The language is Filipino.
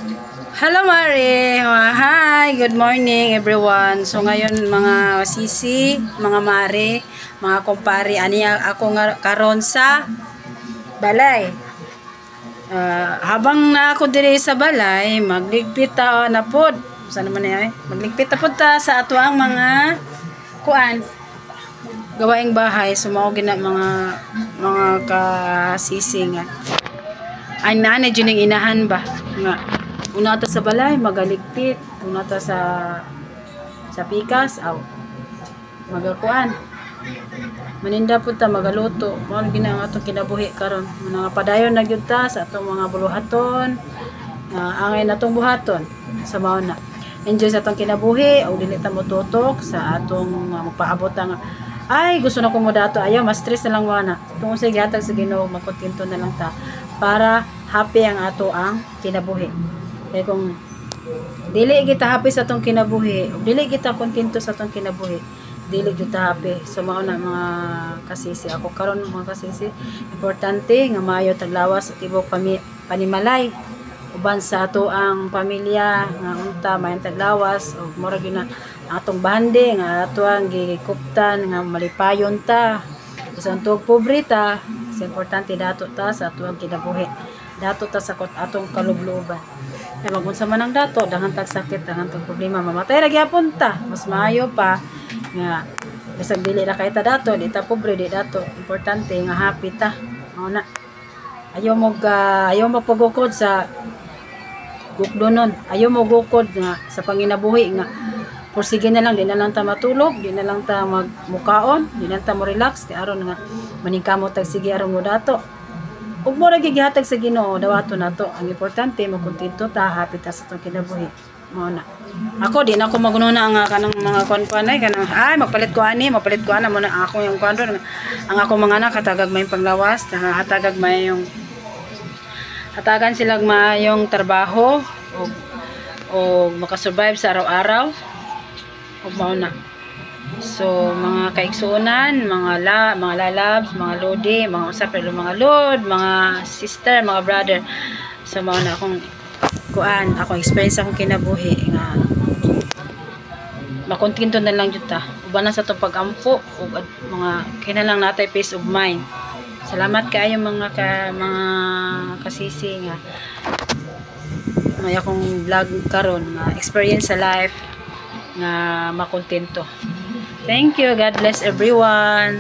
Hello Mari! Hi! Good morning everyone. So ngayon mga sisi, mga Mari, mga kumpari, ani ako nga karon sa balay. Habang na ako diri sa balay, magligpit ta na pod. Saan naman ay? Magligpit ta pod ta sa ato ang mga kuan gawaing bahay. Sumao gina mga kasisi nga. Ay nanay dyan yung inahan ba? Nga. Una ta sa balay, magaligpit. Una ta sa pikas, magakuan. Maninda po ta, magaluto. Mga ginang atong kinabuhi karon. Mga padayon na gyud ta sa atong mga buluhaton. Angay na atong buhaton. Sa mauna. Enjoy sa atong kinabuhi. O dili ta mo tutok sa atong magpaabot ang ay, gusto na ko mo dato. Ayaw, mas stress na lang wana. Kung sa gihatag sa Ginoo, magkontento na lang ta. Para happy ang ato ang kinabuhi. Kaya kung dili kita happy sa atong kinabuhi, dili kita kontento sa atong kinabuhi, dili kita happy. So mao na mga kasisi. Ako karon mga kasisi, importante nga maayo taglawas at tibok panimalay. Uban sa ato ang pamilya nga unta maayong taglawas o mura gyud na atong bande nga ato ang gikuptan nga malipayon ta. Sa antog pobre ta, sa importante dato ta sa ato ang kinabuhi. Dato ta sa atong kalubluban. Ay magunsa man ang dato, daghang tag sakit, daghang tag problema, mamatay ra gyapon ta. Mas maayo pa nga bisag dili ra kay ta dato, di ta pobre, di dato. Importante nga happy ta. Mao na. Ayaw mo pagukod sa gukdonon. Ayaw mo gukod nga sa panginabuhi nga pursige na lang, di na lang ta matulog, di na lang ta magmukaon, di na lang ta mo relax kay aron nga maningkamot tag sige aron mo dato. Ug mo ra gihatag sa Ginoo dawato nato. Ang importante makontento ta, happy ta sa atong kinabuhi. Mao na. Ako di na ako magununa ang kanang mga kuan ay kanang magpalit ko ani mo na ako yung kuan ron. Ang ako mga anak hatagag may panglawas, hatagag may yung hatagan sila mayong trabaho o makasurvive sa araw-araw. Ug mao na. So, mga kaiksunan, mga lalabs, mga lodi, mga usap, mga lord, mga sister, mga brother. So, mga na akong experience akong kinabuhi nga makontento na lang jud ta. Uban na sa to pagampo ug mga kinalang natay peace of mind. Salamat kaayo mga kasisi nga may akong vlog karon nga experience sa life nga makontento. Thank you. God bless everyone.